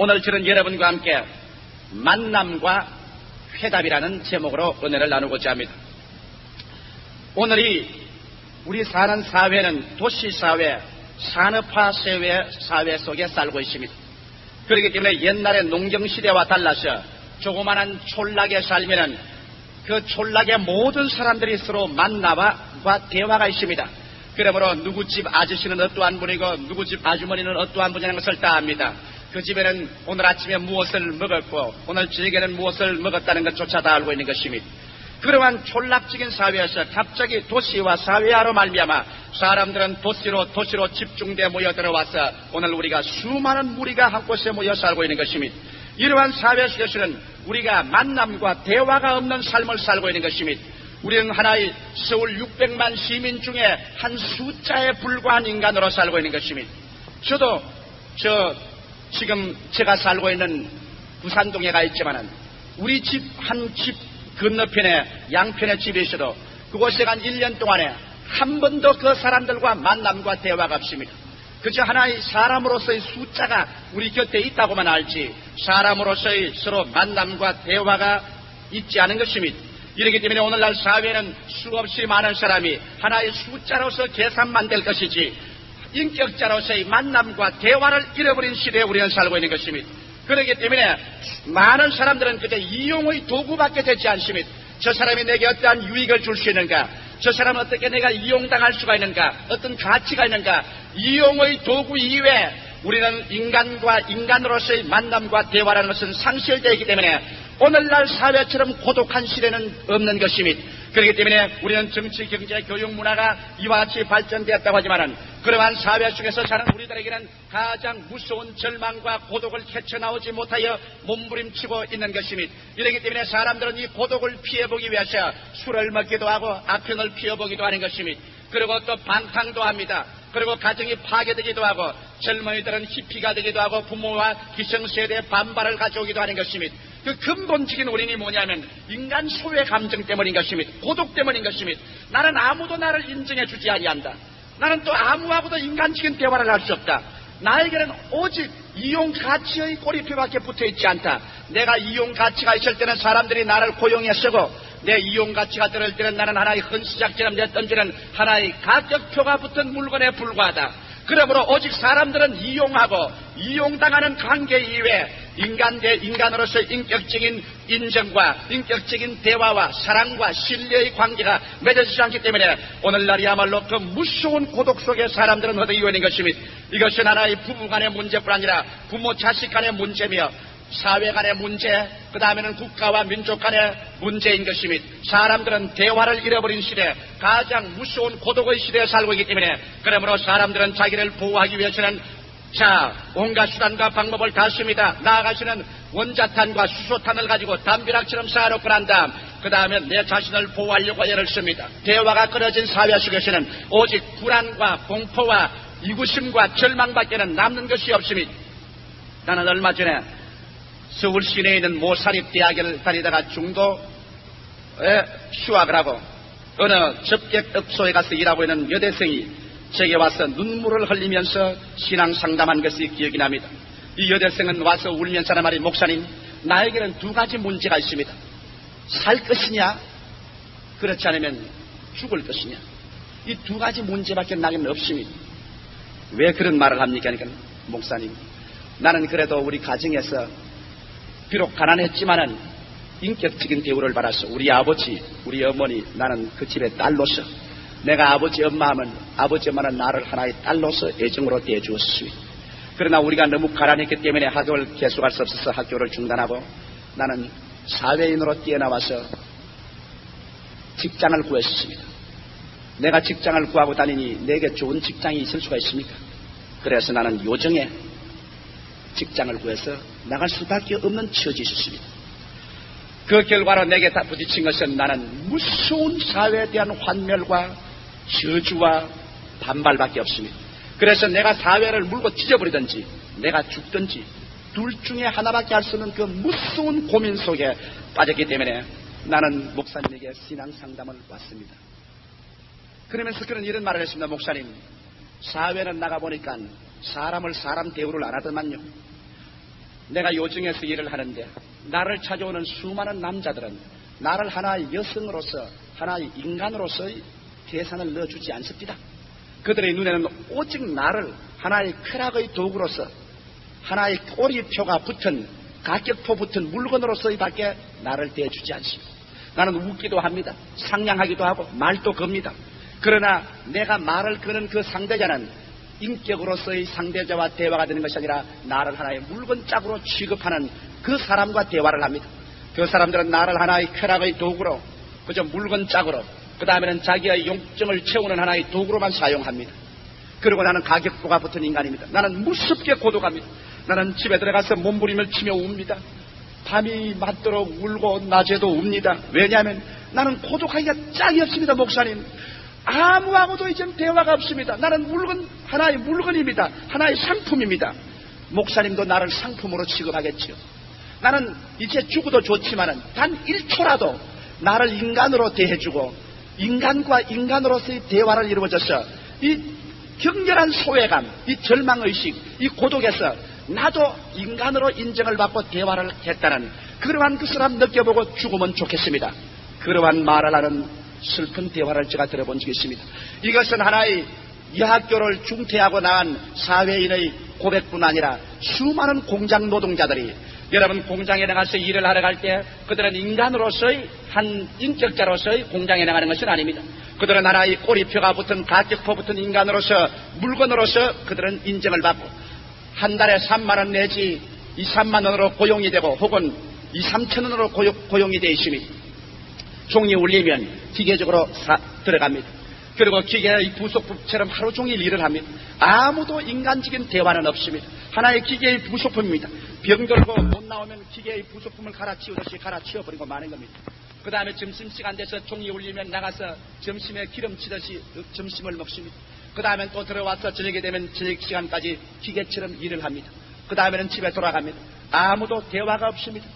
오늘 저는 여러분과 함께 만남과 회답이라는 제목으로 은혜를 나누고자 합니다. 오늘이 우리 사는 사회는 도시사회, 산업화 사회 속에 살고 있습니다. 그렇기 때문에 옛날의 농경시대와 달라서 조그마한 촌락에 살면은 그 촌락의 모든 사람들이 서로 만남과 대화가 있습니다. 그러므로 누구 집 아저씨는 어떠한 분이고 누구 집 아주머니는 어떠한 분이라는 것을 다 압니다. 그 집에는 오늘 아침에 무엇을 먹었고 오늘 저녁에는 무엇을 먹었다는 것조차 다 알고 있는 것입니다. 그러한 촌락적인 사회에서 갑자기 도시와 사회화로 말미암아 사람들은 도시로 집중돼 모여 들어와서 오늘 우리가 수많은 무리가 한 곳에 모여 살고 있는 것입니다. 이러한 사회 속에서는 우리가 만남과 대화가 없는 삶을 살고 있는 것입니다. 우리는 하나의 서울 600만 시민 중에 한 숫자에 불과한 인간으로 살고 있는 것입니다. 저도 지금 제가 살고 있는 부산동에 가 있지만은 우리 집 한 집 건너편에 양편의 집에 있어도 그곳에 간 1년 동안에 한 번도 그 사람들과 만남과 대화가 없습니다. 그저 하나의 사람으로서의 숫자가 우리 곁에 있다고만 알지 사람으로서의 서로 만남과 대화가 있지 않은 것입니다. 이렇기 때문에 오늘날 사회는 수없이 많은 사람이 하나의 숫자로서 계산만 될 것이지 인격자로서의 만남과 대화를 잃어버린 시대에 우리는 살고 있는 것입니다. 그렇기 때문에 많은 사람들은 그저 이용의 도구밖에 되지 않습니다. 저 사람이 내게 어떠한 유익을 줄 수 있는가, 저 사람은 어떻게 내가 이용당할 수가 있는가, 어떤 가치가 있는가, 이용의 도구 이외에 우리는 인간과 인간으로서의 만남과 대화라는 것은 상실되어 있기 때문에 오늘날 사회처럼 고독한 시대는 없는 것입니다. 그렇기 때문에 우리는 정치, 경제, 교육, 문화가 이와 같이 발전되었다고 하지만은 그러한 사회 속에서 사는 우리들에게는 가장 무서운 절망과 고독을 헤쳐나오지 못하여 몸부림치고 있는 것입니다. 이렇기 때문에 사람들은 이 고독을 피해보기 위해서 술을 먹기도 하고 악평을 피워보기도 하는 것입니다. 그리고 또 방탕도 합니다. 그리고 가정이 파괴되기도 하고 젊은이들은 히피가 되기도 하고 부모와 기성세대의 반발을 가져오기도 하는 것입니다. 그 근본적인 원인이 뭐냐면 인간 소외 감정 때문인 것입니다. 고독 때문인 것입니다. 나는 아무도 나를 인정해 주지 아니한다. 나는 또 아무하고도 인간적인 대화를 할 수 없다. 나에게는 오직 이용 가치의 꼬리표밖에 붙어있지 않다. 내가 이용 가치가 있을 때는 사람들이 나를 고용해 쓰고 내 이용 가치가 들을 때는 나는 하나의 헌시작처럼 내 던지는 하나의 가격표가 붙은 물건에 불과하다. 그러므로 오직 사람들은 이용하고 이용당하는 관계 이외에 인간 대 인간으로서 인격적인 인정과 인격적인 대화와 사랑과 신뢰의 관계가 맺어지지 않기 때문에 오늘날이야말로 그 무서운 고독 속에 사람들은 허덕이고 있는 것입니다. 이것은 하나의 부부 간의 문제뿐 아니라 부모 자식 간의 문제며 사회 간의 문제, 그 다음에는 국가와 민족 간의 문제인 것입니다. 사람들은 대화를 잃어버린 시대, 가장 무서운 고독의 시대에 살고 있기 때문에 그러므로 사람들은 자기를 보호하기 위해서는 온갖 수단과 방법을 다 씁니다. 나아가서는 원자탄과 수소탄을 가지고 담벼락처럼 쌓아놓고 난 다음 그 다음에 내 자신을 보호하려고 애를 씁니다. 대화가 끊어진 사회 속에서는 오직 불안과 공포와 이구심과 절망밖에는 남는 것이 없습니다. 나는 얼마 전에 서울 시내에 있는 모사립대학을 다니다가 중도에 휴학을 하고 어느 접객업소에 가서 일하고 있는 여대생이 제게 와서 눈물을 흘리면서 신앙 상담한 것이 기억이 납니다. 이 여대생은 와서 울면서 하는 말이 목사님, 나에게는 두 가지 문제가 있습니다. 살 것이냐, 그렇지 않으면 죽을 것이냐. 이 두 가지 문제밖에 나에게는 없습니다. 왜 그런 말을 합니까? 그러니까 목사님, 나는 그래도 우리 가정에서 비록 가난했지만은 인격적인 대우를 받아서 우리 아버지, 우리 어머니, 나는 그 집의 딸로서 내가 아버지 엄마 하면 아버지 엄마는 나를 하나의 딸로서 애정으로 대해주었습니다. 그러나 우리가 너무 가난했기 때문에 학교를 계속할 수 없어서 학교를 중단하고 나는 사회인으로 뛰어나와서 직장을 구했습니다. 내가 직장을 구하고 다니니 내게 좋은 직장이 있을 수가 있습니까? 그래서 나는 요정에 직장을 구해서 나갈 수밖에 없는 처지에 있었습니다. 그 결과로 내게 다 부딪힌 것은 나는 무서운 사회에 대한 환멸과 저주와 반발밖에 없습니다. 그래서 내가 사회를 물고 찢어버리든지 내가 죽든지 둘 중에 하나밖에 할 수 없는 그 무서운 고민 속에 빠졌기 때문에 나는 목사님에게 신앙 상담을 왔습니다. 그러면서 그는 이런 말을 했습니다. 목사님, 사회는 나가보니까 사람을 사람 대우를 안 하더만요. 내가 요정에서 일을 하는데 나를 찾아오는 수많은 남자들은 나를 하나의 여성으로서, 하나의 인간으로서의 계산을 넣어주지 않습니다. 그들의 눈에는 오직 나를 하나의 쾌락의 도구로서, 하나의 꼬리표가 붙은, 가격표 붙은 물건으로서의 밖에 나를 대해주지 않습니다. 나는 웃기도 합니다. 상냥하기도 하고 말도 겁니다. 그러나 내가 말을 거는 그 상대자는 인격으로서의 상대자와 대화가 되는 것이 아니라 나를 하나의 물건짝으로 취급하는 그 사람과 대화를 합니다. 그 사람들은 나를 하나의 쾌락의 도구로, 그저 물건짝으로, 그 다음에는 자기의 욕정을 채우는 하나의 도구로만 사용합니다. 그리고 나는 가격표가 붙은 인간입니다. 나는 무섭게 고독합니다. 나는 집에 들어가서 몸부림을 치며 웁니다. 밤이 맞도록 울고 낮에도 웁니다. 왜냐하면 나는 고독하기가 짝이 없습니다. 목사님, 아무하고도 이젠 대화가 없습니다. 나는 하나의 물건입니다. 하나의 상품입니다. 목사님도 나를 상품으로 취급하겠지요. 나는 이제 죽어도 좋지만은 단 1초라도 나를 인간으로 대해주고 인간과 인간으로서의 대화를 이루어져서 이 격렬한 소외감, 이 절망의식, 이 고독에서 나도 인간으로 인정을 받고 대화를 했다는 그러한 그 사람 느껴보고 죽으면 좋겠습니다. 그러한 말을 하는 슬픈 대화를 제가 들어본 적이 있습니다. 이것은 하나의 여학교를 중퇴하고 나간 사회인의 고백뿐 아니라 수많은 공장 노동자들이, 여러분 공장에 나가서 일을 하러 갈 때 그들은 인간으로서의 한 인격자로서의 공장에 나가는 것은 아닙니다. 그들은 하나의 꼬리표가 붙은, 가격표 붙은 인간으로서, 물건으로서 그들은 인정을 받고 한 달에 3만 원 내지 2, 3만 원으로 고용이 되고 혹은 2, 3천 원으로 고용이 되어 있습니다. 종이 울리면 기계적으로 들어갑니다. 그리고 기계의 부속품처럼 하루 종일 일을 합니다. 아무도 인간적인 대화는 없습니다. 하나의 기계의 부속품입니다. 병들고 못 나오면 기계의 부속품을 갈아치우듯이 갈아치워버리고 마는 겁니다. 그 다음에 점심시간 돼서 종이 울리면 나가서 점심에 기름치듯이 점심을 먹습니다. 그 다음엔 또 들어와서 저녁이 되면 저녁 시간까지 기계처럼 일을 합니다. 그 다음에는 집에 돌아갑니다. 아무도 대화가 없습니다.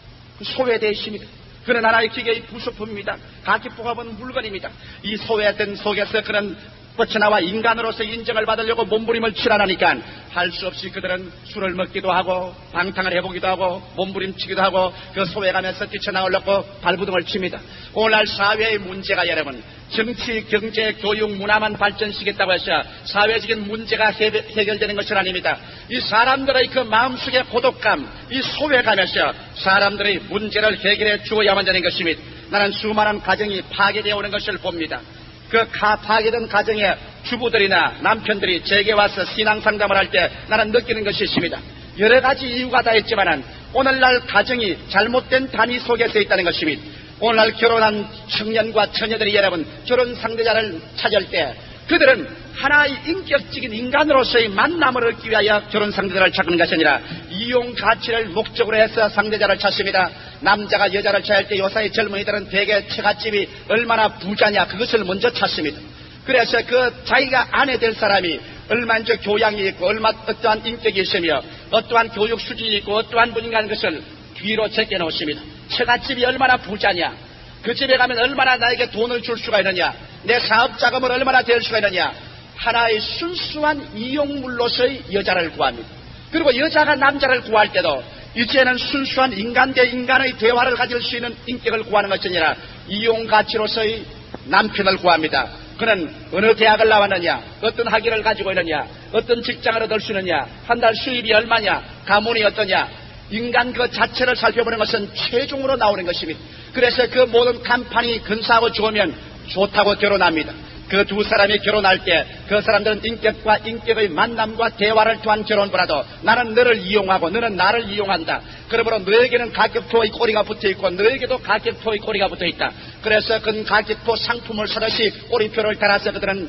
소외되어 있습니다. 그는 하나의 기계의 부속품입니다. 가격표가 붙은 물건입니다. 이 소외된 속에서 그는 뻗쳐나와 인간으로서 인정을 받으려고 몸부림을 치라나니까 할 수 없이 그들은 술을 먹기도 하고 방탕을 해보기도 하고 몸부림치기도 하고 그 소외감에서 뛰쳐나오려고 발부둥을 칩니다. 오늘날 사회의 문제가 여러분, 정치, 경제, 교육, 문화만 발전시켰다고 해서 사회적인 문제가 해결되는 것은 아닙니다. 이 사람들의 그 마음속의 고독감, 이 소외감에서 사람들의 문제를 해결해 주어야만 되는 것입니다. 나는 수많은 가정이 파괴되어 오는 것을 봅니다. 그 파괴된 가정의 주부들이나 남편들이 제게 와서 신앙 상담을 할 때 나는 느끼는 것이 있습니다. 여러 가지 이유가 다 있지만 오늘날 가정이 잘못된 단위 속에서 있다는 것입니다. 오늘날 결혼한 청년과 처녀들이 여러분 결혼 상대자를 찾을 때 그들은 하나의 인격적인 인간으로서의 만남을 얻기 위하여 결혼 상대자를 찾는 것이 아니라 이용 가치를 목적으로 해서 상대자를 찾습니다. 남자가 여자를 찾을 때 요사이 젊은이들은 대개 처갓집이 얼마나 부자냐 그것을 먼저 찾습니다. 그래서 그 자기가 아내 될 사람이 얼마나 교양이 있고 어떠한 인격이 있으며 어떠한 교육 수준이 있고 어떠한 분인가 하는 것을 뒤로 제껴놓습니다. 처갓집이 얼마나 부자냐, 그 집에 가면 얼마나 나에게 돈을 줄 수가 있느냐, 내 사업자금을 얼마나 될 수가 있느냐, 하나의 순수한 이용물로서의 여자를 구합니다. 그리고 여자가 남자를 구할 때도 이제는 순수한 인간 대 인간의 대화를 가질 수 있는 인격을 구하는 것이 아니라 이용가치로서의 남편을 구합니다. 그는 어느 대학을 나왔느냐, 어떤 학위를 가지고 있느냐, 어떤 직장을 얻을 수 있느냐, 한 달 수입이 얼마냐, 가문이 어떠냐, 인간 그 자체를 살펴보는 것은 최종으로 나오는 것입니다. 그래서 그 모든 간판이 근사하고 좋으면 좋다고 결혼합니다. 그 두 사람이 결혼할 때 그 사람들은 인격과 인격의 만남과 대화를 통한 결혼보다도 나는 너를 이용하고 너는 나를 이용한다. 그러므로 너에게는 가격표의 꼬리가 붙어있고 너에게도 가격표의 꼬리가 붙어있다. 그래서 그 가격표 상품을 사듯이 꼬리표를 달아서 그들은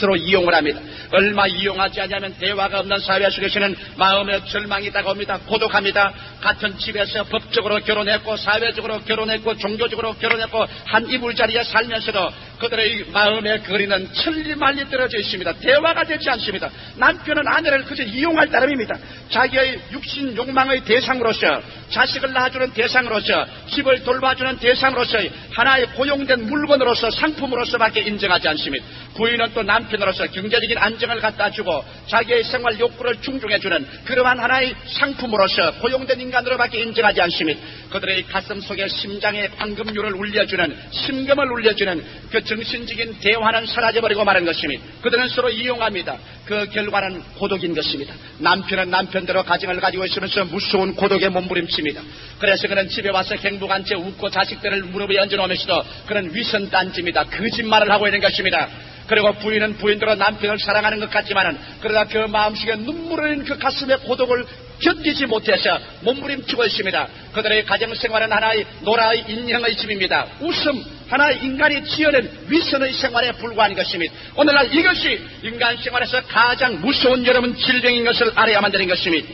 서로 이용을 합니다. 얼마 이용하지 않으면 대화가 없는 사회 속에서는 마음의 절망이 다가옵니다. 고독합니다. 같은 집에서 법적으로 결혼했고 사회적으로 결혼했고 종교적으로 결혼했고 한 이불자리에 살면서도 그들의 마음의 거리는 천리말리 떨어져 있습니다. 대화가 되지 않습니다. 남편은 아내를 그저 이용할 따름입니다. 자기의 육신 욕망의 대상으로서, 자식을 낳아주는 대상으로서, 집을 돌봐주는 대상으로서, 하나의 고용된 물건으로서, 상품으로서밖에 인정하지 않습니다. 부인은 또 남편으로서 경제적인 안정을 갖다 주고 자기의 생활 욕구를 충족해주는 그러한 하나의 상품으로서 고용된 인간으로밖에 인정하지 않습니다. 그들의 가슴 속에 심장의 황금률을 울려주는, 심금을 울려주는 그 정신적인 대화는 사라져버리고 마는 것입니다. 그들은 서로 이용합니다. 그 결과는 고독인 것입니다. 남편은 남편대로 가정을 가지고 있으면서 무서운 고독에 몸부림칩니다. 그래서 그는 집에 와서 행복한 채 웃고 자식들을 무릎에 얹어놓으면서도 그는 위선단지입니다. 거짓말을 하고 있는 것입니다. 그리고 부인은 부인대로 남편을 사랑하는 것 같지만은 그러다 그 마음속에 눈물을 흘리는 그 가슴의 고독을 견디지 못해서 몸부림치고 있습니다. 그들의 가정생활은 하나의 노라의 인형의 집입니다. 웃음, 하나의 인간이 지어낸 위선의 생활에 불과한 것입니다. 오늘날 이것이 인간 생활에서 가장 무서운 여러분 질병인 것을 알아야만 되는 것입니다.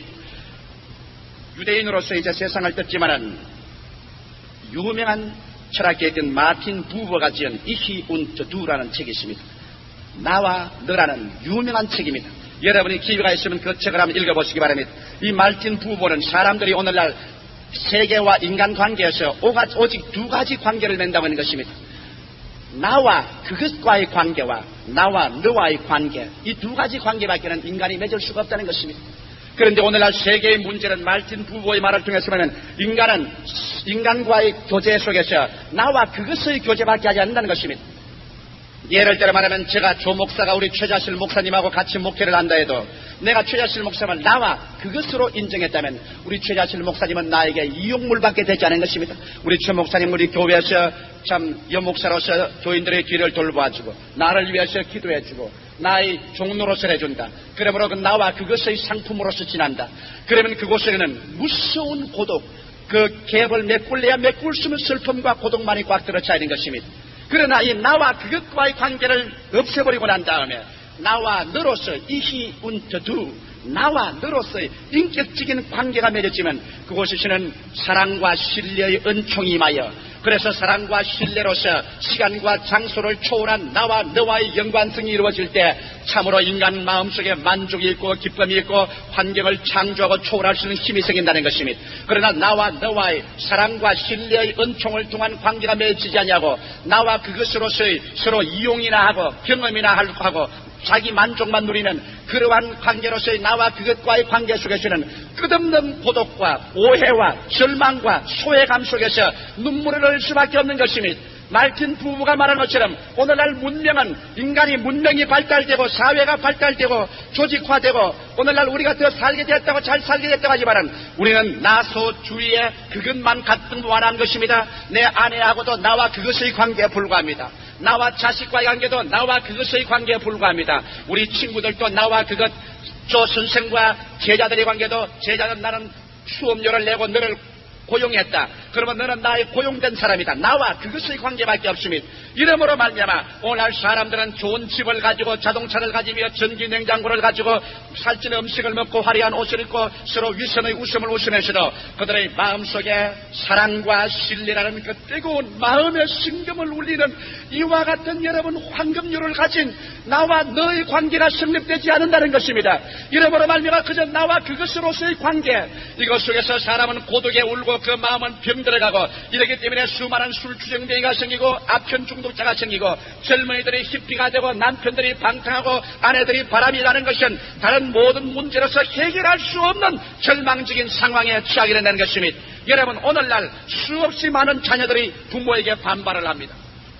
유대인으로서 이제 세상을 떴지만은 유명한 철학계였던 마틴 부버가 지은 이히 운트 두라는 책이 있습니다. 나와 너라는 유명한 책입니다. 여러분이 기회가 있으면 그 책을 한번 읽어보시기 바랍니다. 이 마틴 부버는 사람들이 오늘날 세계와 인간관계에서 오직 두 가지 관계를 맺는다고 하는 것입니다. 나와 그것과의 관계와 나와 너와의 관계, 이 두 가지 관계밖에는 인간이 맺을 수가 없다는 것입니다. 그런데 오늘날 세계의 문제는 마틴 부버의 말을 통해서 보면 인간은 인간과의 교제 속에서 나와 그것의 교제밖에 하지 않는다는 것입니다. 예를 들어 말하면 제가 조 목사가 우리 최자실 목사님하고 같이 목회를 한다 해도 내가 최자실 목사님을 나와 그것으로 인정했다면 우리 최자실 목사님은 나에게 이용물밖에 되지 않은 것입니다. 우리 최 목사님 우리 교회에서 참 여목사로서 교인들의 길을 돌봐주고 나를 위해서 기도해주고 나의 종로로서 해준다. 그러므로 그 나와 그것의 상품으로서 지난다. 그러면 그곳에는 무서운 고독, 그 갭을 메꿀래야 메꿀 수 없는 슬픔과 고독만이 꽉 들어차 있는 것입니다. 그러나 이 나와 그것과의 관계를 없애버리고 난 다음에 나와 너로서 이히 운트두, 나와 너로서의 인격적인 관계가 맺어지면 그곳에서는 사랑과 신뢰의 은총이 임하여 그래서 사랑과 신뢰로서 시간과 장소를 초월한 나와 너와의 연관성이 이루어질 때 참으로 인간 마음속에 만족이 있고 기쁨이 있고 환경을 창조하고 초월할 수 있는 힘이 생긴다는 것입니다. 그러나 나와 너와의 사랑과 신뢰의 은총을 통한 관계가 맺어지지 않냐고 나와 그것으로서의 서로 이용이나 하고 경험이나 하고 자기 만족만 누리는 그러한 관계로서의 나와 그것과의 관계 속에서는 끝없는 고독과 오해와 절망과 소외감 속에서 눈물을 흘릴 수밖에 없는 것입니다. 마틴 부부가 말한 것처럼 오늘날 문명은 인간이 문명이 발달되고 사회가 발달되고 조직화되고 오늘날 우리가 더 살게 됐다고 잘 살게 됐다고 하지만 우리는 나소 주위에 그것만 가등무한한 것입니다. 내 아내하고도 나와 그것의 관계에 불과합니다. 나와 자식과의 관계도 나와 그것의 관계에 불과합니다. 우리 친구들도 나와 그것, 조 선생과 제자들의 관계도 제자는 나는 수업료를 내고 너를 고용했다. 그러면 너는 나의 고용된 사람이다. 나와 그것의 관계밖에 없습니다. 이러므로 말미암아 오늘날 사람들은 좋은 집을 가지고 자동차를 가지며 전기 냉장고를 가지고 살찐 음식을 먹고 화려한 옷을 입고 서로 위선의 웃음을 웃으면서도 그들의 마음속에 사랑과 신뢰라는 그 뜨거운 마음의 심금을 울리는 이와 같은 여러분 황금률을 가진 나와 너의 관계가 성립되지 않는다는 것입니다. 이러므로 말미암아 그저 나와 그것으로서의 관계, 이것 속에서 사람은 고독에 울고 그 마음은 병들어가고 이러기 때문에 수많은 술주정뱅이가 생기고 아편 중독자가 생기고 젊은이들이 히피가 되고 남편들이 방탕하고 아내들이 바람이 나는 것은 다른 모든 문제로서 해결할 수 없는 절망적인 상황에 처하게 된다는 것입니다. 여러분 오늘날 수없이 많은 자녀들이 부모에게 반발을 합니다.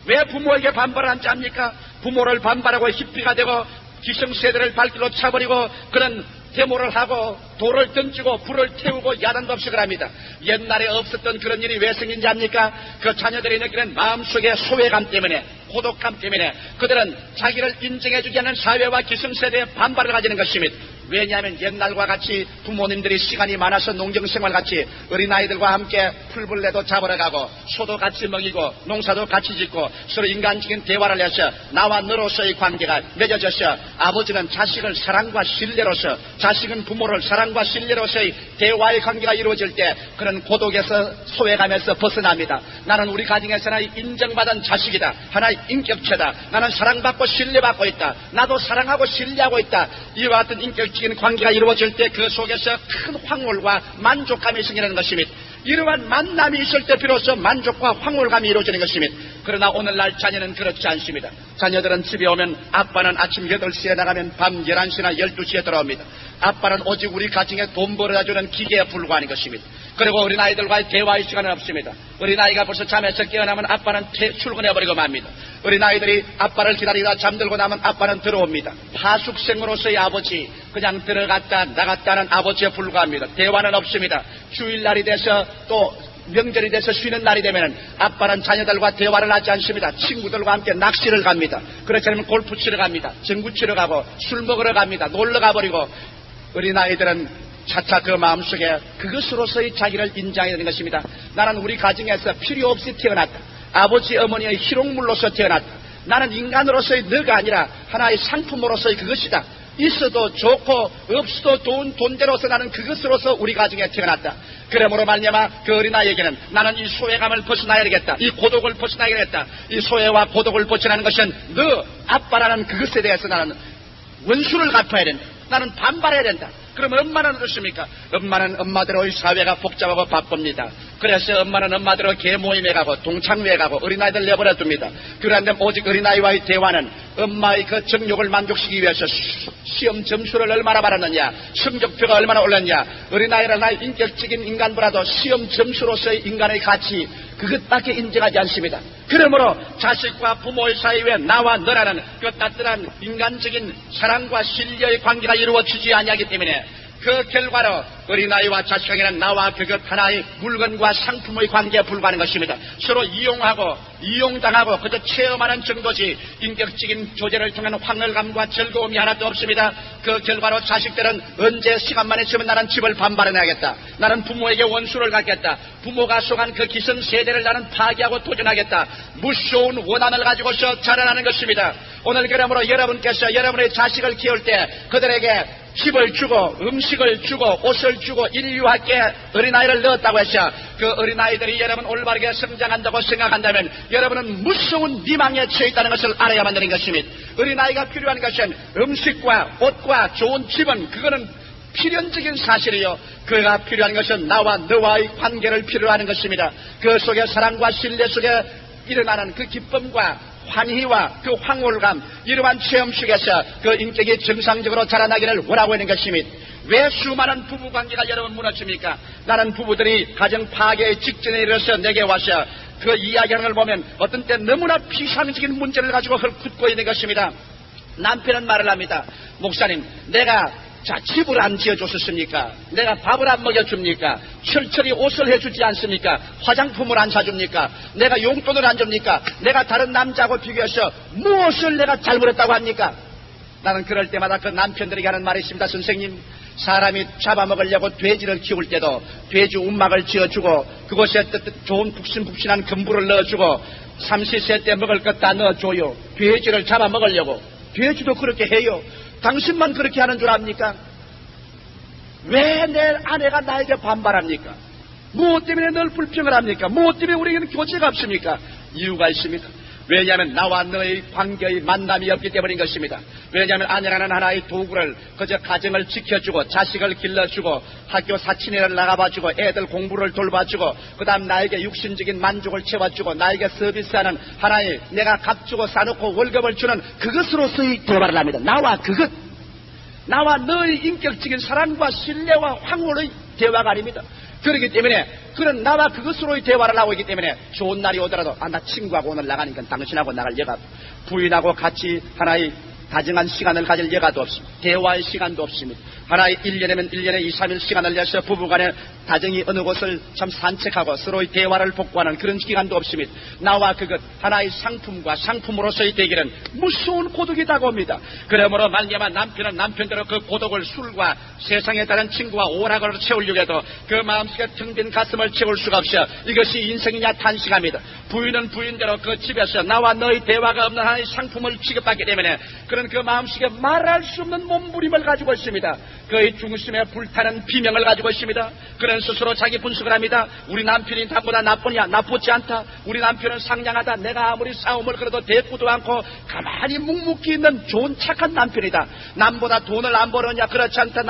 왜 부모에게 반발을 하지 않습니까? 부모를 반발하고 히피가 되고 기성세대를 발길로 차버리고 그런 데모를 하고 돌을 던지고 불을 태우고 야단법식을 합니다. 옛날에 없었던 그런 일이 왜 생긴지 압니까? 그 자녀들이 느끼는 마음속의 소외감 때문에, 고독감 때문에 그들은 자기를 인정해주지 않는 사회와 기성세대의 반발을 가지는 것입니다. 왜냐하면 옛날과 같이 부모님들이 시간이 많아서 농경생활 같이 어린아이들과 함께 풀벌레도 잡으러 가고 소도 같이 먹이고 농사도 같이 짓고 서로 인간적인 대화를 해서 나와 너로서의 관계가 맺어져서 아버지는 자식을 사랑과 신뢰로서, 자식은 부모를 사랑과 신뢰로서의 대화의 관계가 이루어질 때 그런 고독에서 소외감에서 벗어납니다. 나는 우리 가정에서 하나의 인정받은 자식이다, 하나의 인격체다, 나는 사랑받고 신뢰받고 있다, 나도 사랑하고 신뢰하고 있다. 이와 같은 인격적인 관계가 이루어질 때 그 속에서 큰 황홀과 만족감이 생기는 것입니다. 이러한 만남이 있을 때 비로소 만족과 황홀감이 이루어지는 것입니다. 그러나 오늘날 자녀는 그렇지 않습니다. 자녀들은 집에 오면 아빠는 아침 8시에 나가면 밤 11시나 12시에 돌아옵니다. 아빠는 오직 우리 가정에 돈 벌어다주는 기계에 불과한 것입니다. 그리고 어린아이들과의 대화의 시간은 없습니다. 어린아이가 벌써 잠에서 깨어나면 아빠는 출근해버리고 맙니다. 어린아이들이 아빠를 기다리다 잠들고 나면 아빠는 들어옵니다. 파숙생으로서의 아버지, 그냥 들어갔다 나갔다는 아버지에 불과합니다. 대화는 없습니다. 주일날이 돼서 또 명절이 돼서 쉬는 날이 되면 아빠는 자녀들과 대화를 하지 않습니다. 친구들과 함께 낚시를 갑니다. 그렇지 않으면 골프 치러 갑니다. 전구 치러 가고 술 먹으러 갑니다. 놀러 가버리고 어린아이들은 차차 그 마음속에 그것으로서의 자기를 인정해야 되는 것입니다. 나는 우리 가정에서 필요 없이 태어났다. 아버지 어머니의 희롱물로서 태어났다. 나는 인간으로서의 너가 아니라 하나의 상품으로서의 그것이다. 있어도 좋고 없어도 좋은 존재로서 나는 그것으로서 우리 가정에 태어났다. 그러므로 말미암아 그 어린아이에게는 나는 이 소외감을 벗어나야 되겠다, 이 고독을 벗어나야 되겠다. 이 소외와 고독을 벗어나는 것은 너 아빠라는 그것에 대해서 나는 원수를 갚아야 된다. 나는 반발해야 된다. 그럼 엄마는 어떻습니까? 엄마는 엄마대로의 사회가 복잡하고 바쁩니다. 그래서 엄마는 엄마대로 개모임에 가고 동창회에 가고 어린아이들 내버려 둡니다. 그런데 오직 어린아이와의 대화는 엄마의 그 정욕을 만족시키기 위해서 시험 점수를 얼마나 받았느냐, 성적표가 얼마나 올랐냐, 어린아이는 나의 인격적인 인간보다도 시험 점수로서의 인간의 가치, 그것밖에 인정하지 않습니다. 그러므로 자식과 부모의 사이에 나와 너라는 그 따뜻한 인간적인 사랑과 신뢰의 관계가 이루어지지 아니하기 때문에 그 결과로 어린아이와 자식에게는 나와 그것 하나의 물건과 상품의 관계에 불과한 것입니다. 서로 이용하고 이용당하고 그저 체험하는 정도지 인격적인 교제를 통한 황홀감과 즐거움이 하나도 없습니다. 그 결과로 자식들은 언제 시간만 있으면 나는 집을 반발해내야겠다, 나는 부모에게 원수를 갖겠다, 부모가 속한 그 기성세대를 나는 파괴하고 도전하겠다, 무서운 원한을 가지고서 자라나는 것입니다. 오늘 그러므로 여러분께서 여러분의 자식을 키울 때 그들에게 집을 주고 음식을 주고 옷을 주고 인류학계 어린아이를 넣었다고 해서 그 어린아이들이 여러분 올바르게 성장한다고 생각한다면 여러분은 무서운 미망에 처해 있다는 것을 알아야만 되는 것입니다. 어린아이가 필요한 것은 음식과 옷과 좋은 집은 그거는 필연적인 사실이요, 그가 필요한 것은 나와 너와의 관계를 필요로 하는 것입니다. 그 속에 사랑과 신뢰 속에 일어나는 그 기쁨과 환희와 그 황홀감, 이러한 체험 속에서 그 인격이 정상적으로 자라나기를 원하고 있는 것입니다. 왜 수많은 부부관계가 여러분 무너집니까? 나는 부부들이 가정 파괴의 직전에 이르러서 내게 와서 그 이야기하는 걸 보면 어떤 때 너무나 비상적인 문제를 가지고 헐뜯고 있는 것입니다. 남편은 말을 합니다. 목사님, 내가 집을 안 지어줬었습니까? 내가 밥을 안 먹여줍니까? 철저히 옷을 해주지 않습니까? 화장품을 안 사줍니까? 내가 용돈을 안 줍니까? 내가 다른 남자하고 비교해서 무엇을 내가 잘못했다고 합니까? 나는 그럴 때마다 그 남편들에게 하는 말이 있습니다. 선생님, 사람이 잡아먹으려고 돼지를 키울 때도 돼지 움막을 지어주고 그곳에 좋은 푹신푹신한 금부를 넣어주고 삼시세 때 먹을 것 다 넣어줘요. 돼지를 잡아먹으려고. 돼지도 그렇게 해요. 당신만 그렇게 하는 줄 압니까? 왜 내 아내가 나에게 반발합니까? 무엇 때문에 늘 불평을 합니까? 무엇 때문에 우리에게는 교제가 없습니까? 이유가 있습니다. 왜냐하면 나와 너의 관계의 만남이 없기 때문인 것입니다. 왜냐하면 아내라는 하나의 도구를 그저 가정을 지켜주고 자식을 길러주고 학교 사치내를 나가봐주고 애들 공부를 돌봐주고 그 다음 나에게 육신적인 만족을 채워주고 나에게 서비스하는 하나의 내가 값주고 사놓고 월급을 주는 그것으로서의 대화를 합니다. 나와 그것, 나와 너의 인격적인 사랑과 신뢰와 황홀의 대화가 아닙니다. 그렇기 때문에 그런 나와 그것으로의 대화를 하고 있기 때문에 좋은 날이 오더라도 나 친구하고 오늘 나가니까 당신하고 나갈 여가 부인하고 같이 하나의 다정한 시간을 가질 여가도 없습니다. 대화의 시간도 없습니다. 하나의 1년이면 1년에 2, 3일 시간을 내서 부부간에 다정히 어느 곳을 참 산책하고 서로의 대화를 복구하는 그런 기간도 없습니다. 나와 그것 하나의 상품과 상품으로서의 대결은 무서운 고독이 다가옵니다. 그러므로 말미암아 남편은 남편대로 그 고독을 술과 세상에 다른 친구와 오락으로 채우려고 해도 그 마음속에 텅 빈 가슴을 채울 수가 없어 이것이 인생이냐 탄식합니다. 부인은 부인대로 그 집에서 나와 너의 대화가 없는 하나의 상품을 취급받게 되면 그런 그 마음속에 말할 수 없는 몸부림을 가지고 있습니다. 그의 중심에 불타는 비명을 가지고 있습니다. 그는 스스로 자기 분석을 합니다. 우리 남편이 나보다 나쁘냐? 나쁘지 않다. 우리 남편은 상냥하다. 내가 아무리 싸움을 걸어도 대꾸도 않고 가만히 묵묵히 있는 좋은 착한 남편이다. 남보다 돈을 안 벌었냐? 그렇지 않다.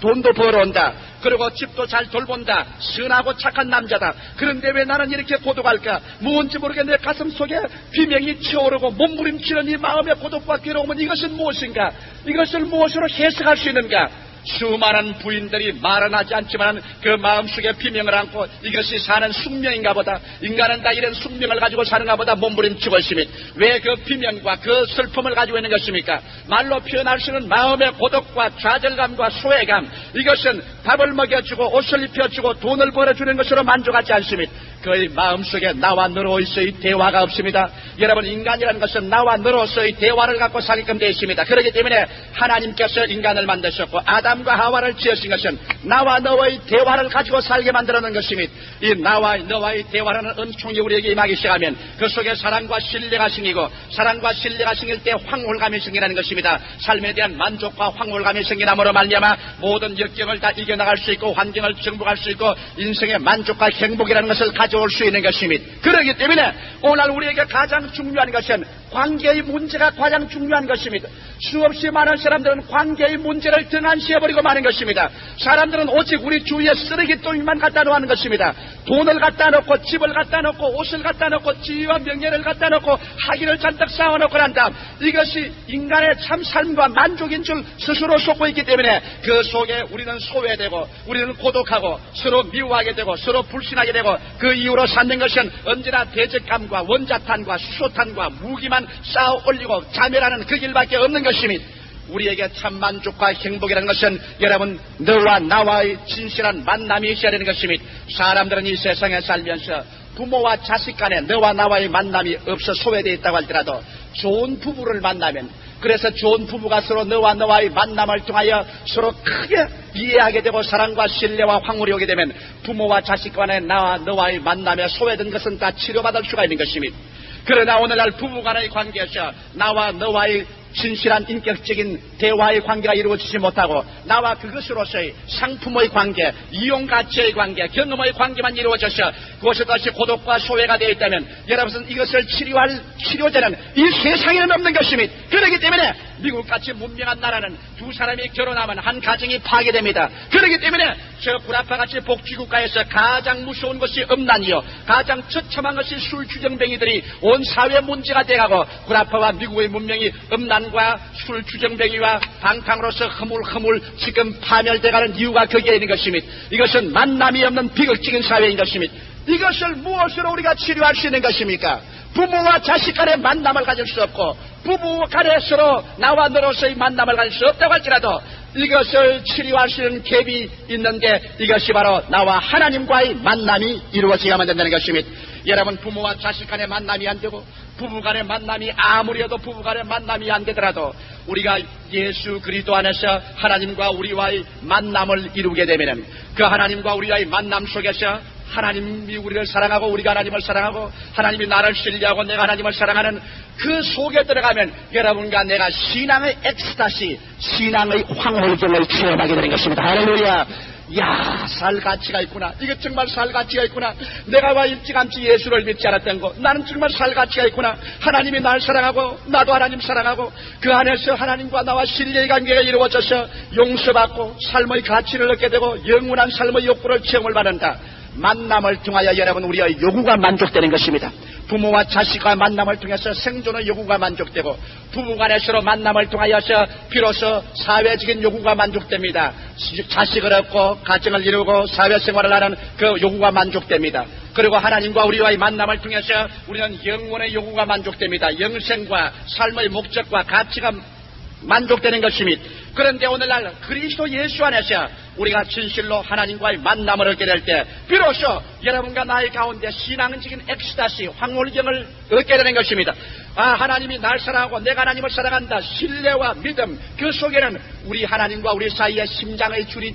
돈도 벌어온다. 그리고 집도 잘 돌본다. 선하고 착한 남자다. 그런데 왜 나는 이렇게 고독할까? 무언지 모르게 내 가슴 속에 비명이 치어오르고 몸부림치는 이 마음의 고독과 괴로움은 이것은 무엇인가? 이것을 무엇으로 해석할 수 있는가? 수많은 부인들이 말은 하지 않지만 그 마음속에 비명을 안고 이것이 사는 숙명인가 보다. 인간은 다 이런 숙명을 가지고 사는가 보다 몸부림치고 있습니다. 왜 그 비명과 그 슬픔을 가지고 있는 것입니까? 말로 표현할 수 있는 마음의 고독과 좌절감과 소외감, 이것은 밥을 먹여주고 옷을 입혀주고 돈을 벌어주는 것으로 만족하지 않습니다. 그의 마음속에 나와 너로서의 대화가 없습니다. 여러분, 인간이라는 것은 나와 너로서의 대화를 갖고 살게끔 되어 있습니다. 그렇기 때문에 하나님께서 인간을 만드셨고 아담과 하와를 지으신 것은 나와 너의 대화를 가지고 살게 만들어놓은 것입니다. 이 나와 너와의 대화라는 은총이 우리에게 임하기 시작하면 그 속에 사랑과 신뢰가 생기고 사랑과 신뢰가 생길 때 황홀감이 생기는 것입니다. 삶에 대한 만족과 황홀감이 생기남으로 말미암아 모든 역경을 다 이겨나갈 수 있고 환경을 정복할 수 있고 인생의 만족과 행복이라는 것을 가져올 수 있는 것입니다. 그렇기 때문에 오늘 우리에게 가장 중요한 것은 관계의 문제가 가장 중요한 것입니다. 수없이 많은 사람들은 관계의 문제를 등한시해버리고 마는 것입니다. 사람들은 오직 우리 주위에 쓰레기통만 갖다 놓는 것입니다. 돈을 갖다 놓고 집을 갖다 놓고 옷을 갖다 놓고 지위와 명예를 갖다 놓고 학위를 잔뜩 쌓아놓고 난 다음 이것이 인간의 참 삶과 만족인 줄 스스로 속고 있기 때문에 그 속에 우리는 소외되고 우리는 고독하고 서로 미워하게 되고 서로 불신하게 되고 그 이유로 쌓는 것은 언제나 대적감과 원자탄과 수소탄과 무기만 쌓아 올리고 자멸하는 그 길밖에 없는 것입니다. 우리에게 참 만족과 행복이라는 것은 여러분 너와 나와의 진실한 만남이 있어야 되는 것입니다. 사람들은 이 세상에 살면서 부모와 자식 간에 너와 나와의 만남이 없어 소외되어 있다고 할지라도 좋은 부부를 만나면 그래서 좋은 부부가 서로 너와 너와의 만남을 통하여 서로 크게 이해하게 되고 사랑과 신뢰와 황홀이 오게 되면 부모와 자식 간에 나와 너와의 만남에 소외된 것은 다 치료받을 수가 있는 것입니다. 그러나 오늘날 부부간의 관계에서 나와 너와의 진실한 인격적인 대화의 관계가 이루어지지 못하고 나와 그것으로서의 상품의 관계, 이용가치의 관계, 경험의 관계만 이루어져서 그것이 다시 고독과 소외가 되어 있다면 여러분은 이것을 치료할 치료제는 이 세상에는 없는 것입니다. 그렇기 때문에 미국같이 문명한 나라는 두 사람이 결혼하면 한 가정이 파괴됩니다. 그렇기 때문에 저 구라파같이 복지국가에서 가장 무서운 것이 음란이요 가장 처참한 것이 술주정뱅이들이 온 사회 문제가 돼가고 구라파와 미국의 문명이 음란과 술주정뱅이와 방탕으로서 허물허물 지금 파멸돼가는 이유가 거기에 있는 것입니다. 이것은 만남이 없는 비극적인 사회인 것입니다. 이것을 무엇으로 우리가 치료할 수 있는 것입니까? 부모와 자식 간의 만남을 가질 수 없고 부부 간에 서로 나와 너로서의 만남을 가질 수 없다고 할지라도 이것을 치료할 수 있는 갭이 있는데 이것이 바로 나와 하나님과의 만남이 이루어져야만 된다는 것입니다. 여러분, 부모와 자식 간의 만남이 안 되고 부부 간의 만남이 아무리 해도 부부 간의 만남이 안 되더라도 우리가 예수 그리스도 안에서 하나님과 우리와의 만남을 이루게 되면 그 하나님과 우리와의 만남 속에서 하나님이 우리를 사랑하고 우리가 하나님을 사랑하고 하나님이 나를 신뢰하고 내가 하나님을 사랑하는 그 속에 들어가면 여러분과 내가 신앙의 엑스타시, 신앙의 황홀경을 체험하게 되는 것입니다. 할렐루야. 야, 살 가치가 있구나. 이거 정말 살 가치가 있구나. 내가 와 일찌감치 예수를 믿지 않았던 거 나는 정말 살 가치가 있구나. 하나님이 날 사랑하고 나도 하나님 사랑하고 그 안에서 하나님과 나와 신뢰의 관계가 이루어져서 용서받고 삶의 가치를 얻게 되고 영원한 삶의 욕구를 체험을 받는다. 만남을 통하여 여러분 우리의 요구가 만족되는 것입니다. 부모와 자식과 만남을 통해서 생존의 요구가 만족되고 부부간에 서로 만남을 통하여서 비로소 사회적인 요구가 만족됩니다. 자식을 얻고 가정을 이루고 사회생활을 하는 그 요구가 만족됩니다. 그리고 하나님과 우리와의 만남을 통해서 우리는 영원의 요구가 만족됩니다. 영생과 삶의 목적과 가치가 만족되는 것입니다. 그런데 오늘날 그리스도 예수 안에서 우리가 진실로 하나님과의 만남을 얻게 될 때 비로소 여러분과 나의 가운데 신앙적인 엑스타시, 황홀경을 얻게 되는 것입니다. 하나님이 날 사랑하고 내가 하나님을 사랑한다. 신뢰와 믿음, 그 속에는 우리 하나님과 우리 사이에 심장의 줄이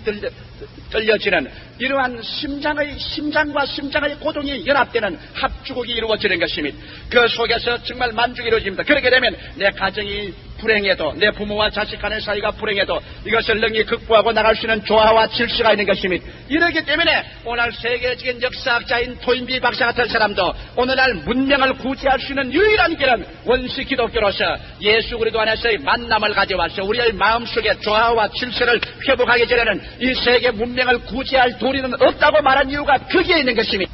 들려지는 이러한 심장과 심장의 고동이 연합되는 합주곡이 이루어지는 것입니다. 그 속에서 정말 만족이 이루어집니다. 그렇게 되면 내 가정이 불행해도, 내 부모와 자식 간의 사이가 불행해도 이것을 능히 극복하고 나갈 수 있는 조화와 질서가 있는 것입니다. 이러기 때문에 오늘 세계적인 역사학자인 토인비 박사 같은 사람도 오늘날 문명을 구제할 수 있는 유일한 길은 원시 기독교로서 예수 그리스도 안에서의 만남을 가져와서 우리의 마음속에 조화와 질서를 회복하기 전에는 이 세계 문명을 구제할 도리는 없다고 말한 이유가 거기에 있는 것입니다.